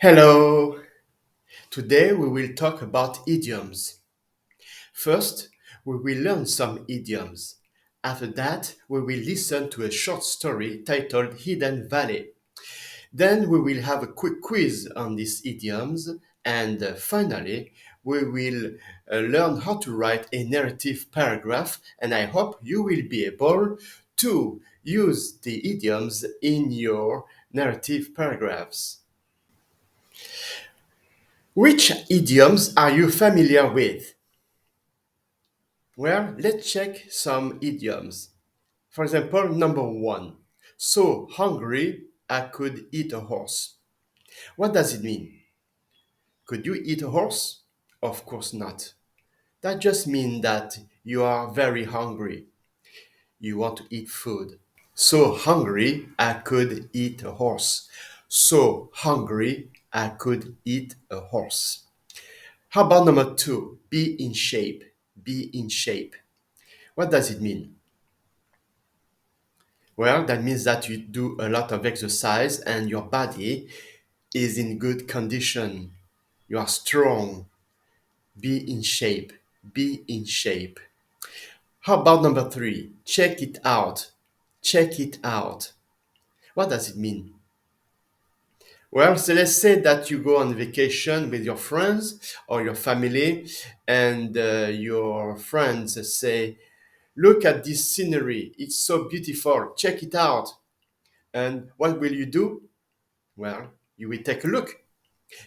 Hello! Today we will talk about idioms. First, we will learn some idioms. After that, we will listen to a short story titled Hidden Valley. Then we will have a quick quiz on these idioms. And finally, we will learn how to write a narrative paragraph. And I hope you will be able to use the idioms in your narrative paragraphs. Which idioms are you familiar with? Well, let's check some idioms. For example, number one. So hungry, I could eat a horse. What does it mean? Could you eat a horse? Of course not. That just means that you are very hungry. You want to eat food. So hungry, I could eat a horse. So hungry, I could eat a horse. How about number two? Be in shape. Be in shape. What does it mean? Well, that means that you do a lot of exercise and your body is in good condition. You are strong. Be in shape. Be in shape. How about number three? Check it out. Check it out. What does it mean? Well, so let's say that you go on vacation with your friends or your family, and your friends say, "Look at this scenery. It's so beautiful. Check it out." And what will you do? Well, you will take a look.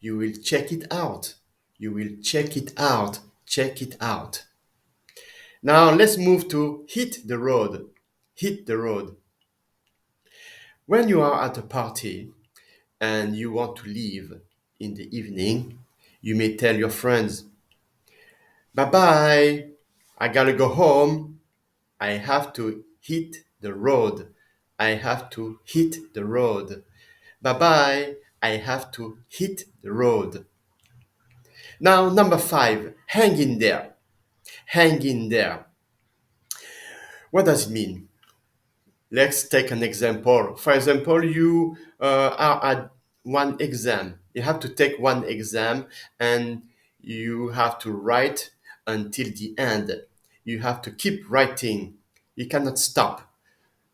You will check it out. You will check it out. Check it out. Now let's move to hit the road. Hit the road. When you are at a party and you want to leave in the evening, you may tell your friends, "Bye bye. I gotta go home. I have to hit the road. I have to hit the road. Bye bye. I have to hit the road." Now, number five, hang in there. Hang in there. What does it mean? Let's take an example. For example, you are at one exam. You have to take one exam and you have to write until the end. You have to keep writing. You cannot stop.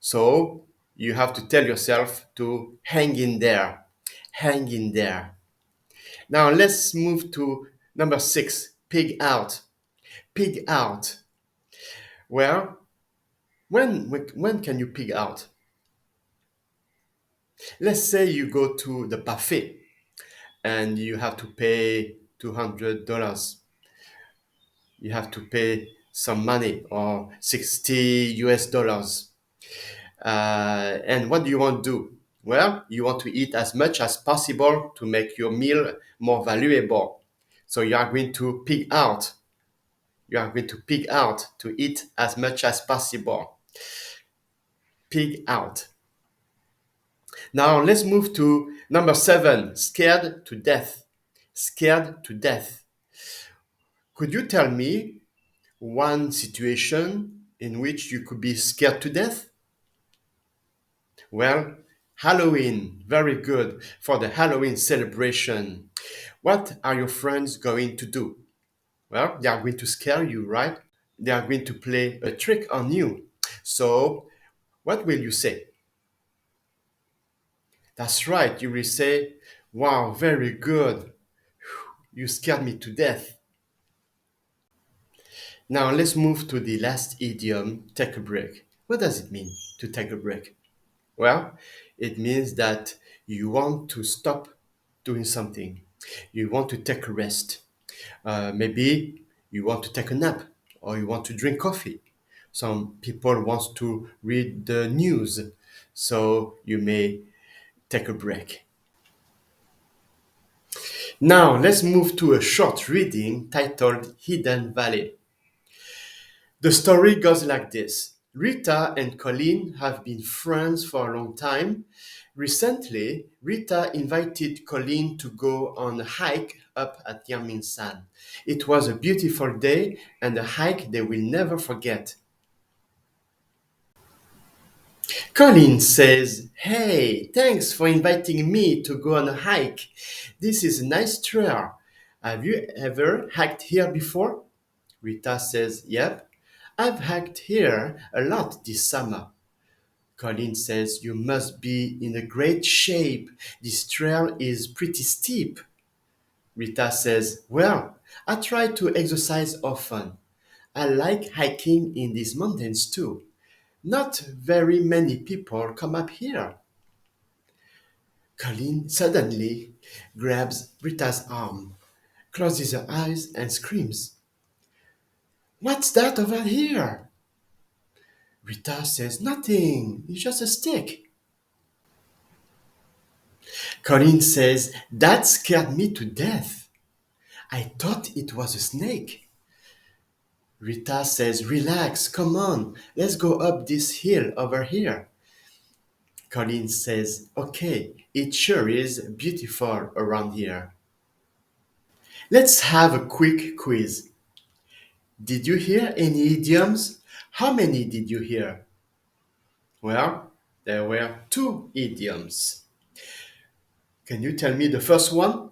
So you have to tell yourself to hang in there. Hang in there. Now let's move to number six, pig out. Pig out. Well, when can you pig out? Let's say you go to the buffet and you have to pay $200. You have to pay some money or 60 US dollars. And what do you want to do? Well, you want to eat as much as possible to make your meal more valuable. So you are going to pig out. You are going to pig out to eat as much as possible. Pig out. Now let's move to number seven, scared to death. Scared to death. Could you tell me one situation in which you could be scared to death? Well, Halloween, very good for the Halloween celebration. What are your friends going to do? Well, they are going to scare you, right? They are going to play a trick on you. So, what will you say? That's right, you will say, "Wow, very good. You scared me to death." Now let's move to the last idiom, take a break. What does it mean to take a break? Well, it means that you want to stop doing something. You want to take a rest. Maybe you want to take a nap or you want to drink coffee. Some people want to read the news, so you may take a break. Now let's move to a short reading titled Hidden Valley. The story goes like this. Rita and Colleen have been friends for a long time. Recently, Rita invited Colleen to go on a hike up at Yangmingshan. It was a beautiful day and a hike they will never forget. Colin says, "Hey, thanks for inviting me to go on a hike. This is a nice trail. Have you ever hiked here before?" Rita says, "Yep, I've hiked here a lot this summer." Colin says, "You must be in a great shape. This trail is pretty steep." Rita says, "Well, I try to exercise often. I like hiking in these mountains too. Not very many people come up here." Colin suddenly grabs Rita's arm, closes her eyes, and screams, "What's that over here?" Rita says, "Nothing, it's just a stick." Colin says, "That scared me to death. I thought it was a snake." Rita says, "Relax, come on, let's go up this hill over here." Colin says, "Okay, it sure is beautiful around here." Let's have a quick quiz. Did you hear any idioms? How many did you hear? Well, there were two idioms. Can you tell me the first one?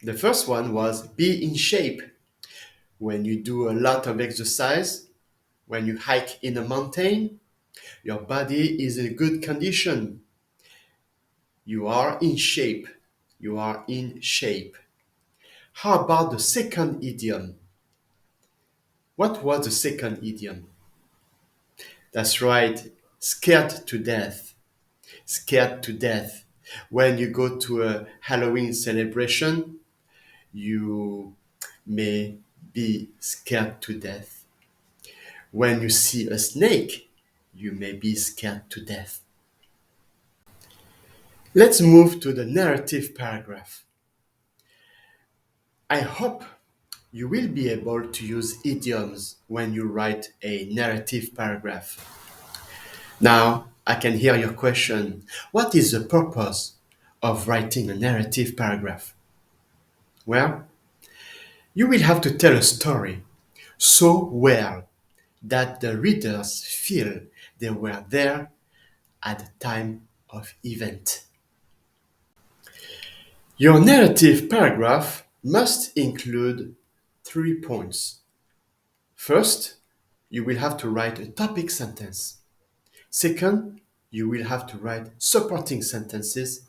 The first one was be in shape. When you do a lot of exercise, when you hike in a mountain, your body is in good condition. You are in shape. You are in shape. How about the second idiom? What was the second idiom? That's right, scared to death. Scared to death. When you go to a Halloween celebration, you may be scared to death. When you see a snake, you may be scared to death. Let's move to the narrative paragraph. I hope you will be able to use idioms when you write a narrative paragraph. Now, I can hear your question. What is the purpose of writing a narrative paragraph? Well, you will have to tell a story so well that the readers feel they were there at the time of event. Your narrative paragraph must include 3 points. First, you will have to write a topic sentence. Second, you will have to write supporting sentences.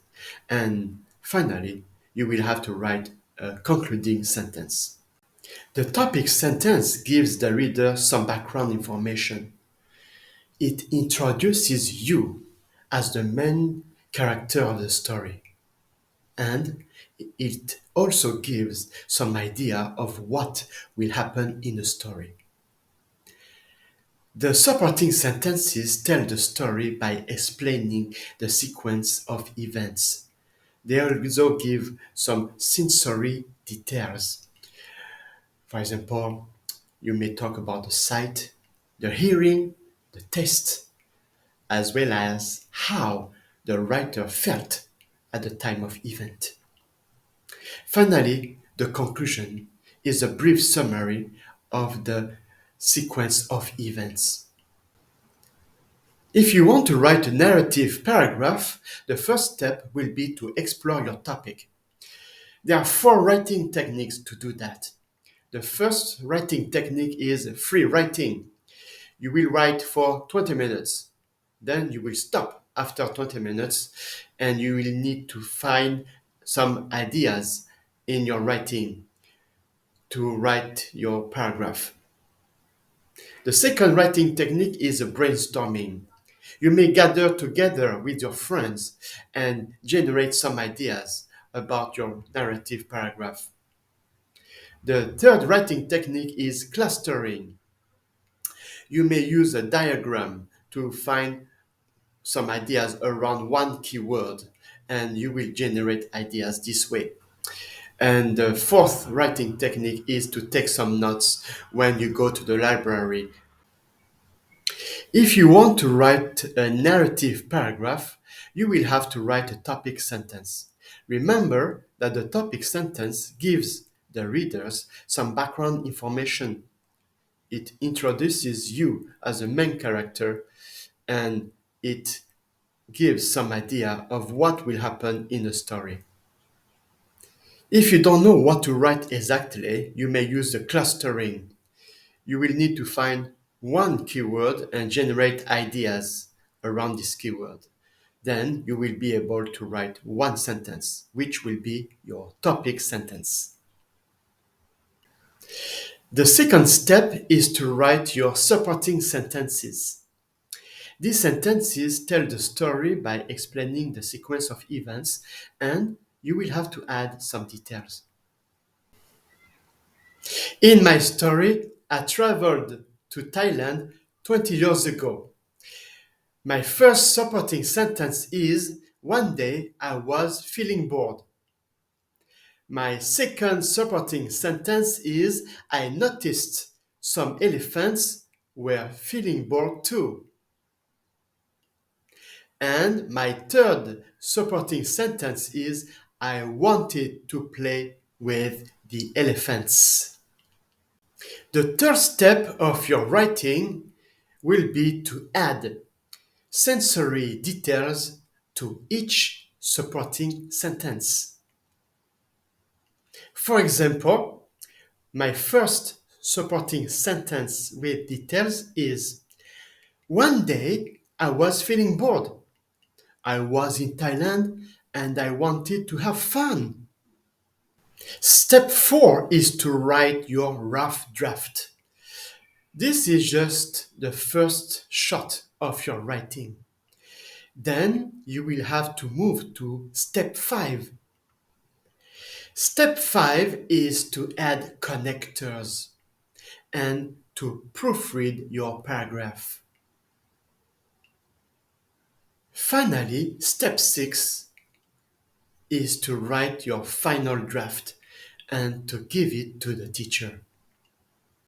And finally, you will have to write a concluding sentence. The topic sentence gives the reader some background information. It introduces you as the main character of the story. And it also gives some idea of what will happen in the story. The supporting sentences tell the story by explaining the sequence of events. They also give some sensory details. For example, you may talk about the sight, the hearing, the taste, as well as how the writer felt at the time of event. Finally, the conclusion is a brief summary of the sequence of events. If you want to write a narrative paragraph, the first step will be to explore your topic. There are four writing techniques to do that. The first writing technique is free writing. You will write for 20 minutes. Then you will stop after 20 minutes and you will need to find some ideas in your writing to write your paragraph. The second writing technique is brainstorming. You may gather together with your friends and generate some ideas about your narrative paragraph. The third writing technique is clustering. You may use a diagram to find some ideas around one keyword and you will generate ideas this way. And the fourth writing technique is to take some notes when you go to the library. If you want to write a narrative paragraph, you will have to write a topic sentence. Remember that the topic sentence gives the readers some background information. It introduces you as a main character and it gives some idea of what will happen in the story. If you don't know what to write exactly, you may use the clustering. You will need to find one keyword and generate ideas around this keyword. Then you will be able to write one sentence, which will be your topic sentence. The second step is to write your supporting sentences. These sentences tell the story by explaining the sequence of events, and you will have to add some details. In my story, I traveled to Thailand 20 years ago. My first supporting sentence is one day I was feeling bored. My second supporting sentence is I noticed some elephants were feeling bored too. And my third supporting sentence is I wanted to play with the elephants. The third step of your writing will be to add sensory details to each supporting sentence. For example, my first supporting sentence with details is one day I was feeling bored. I was in Thailand and I wanted to have fun. Step 4 is to write your rough draft. This is just the first shot of your writing. Then you will have to move to step 5. Step 5 is to add connectors and to proofread your paragraph. Finally, step 6 is to write your final draft and to give it to the teacher.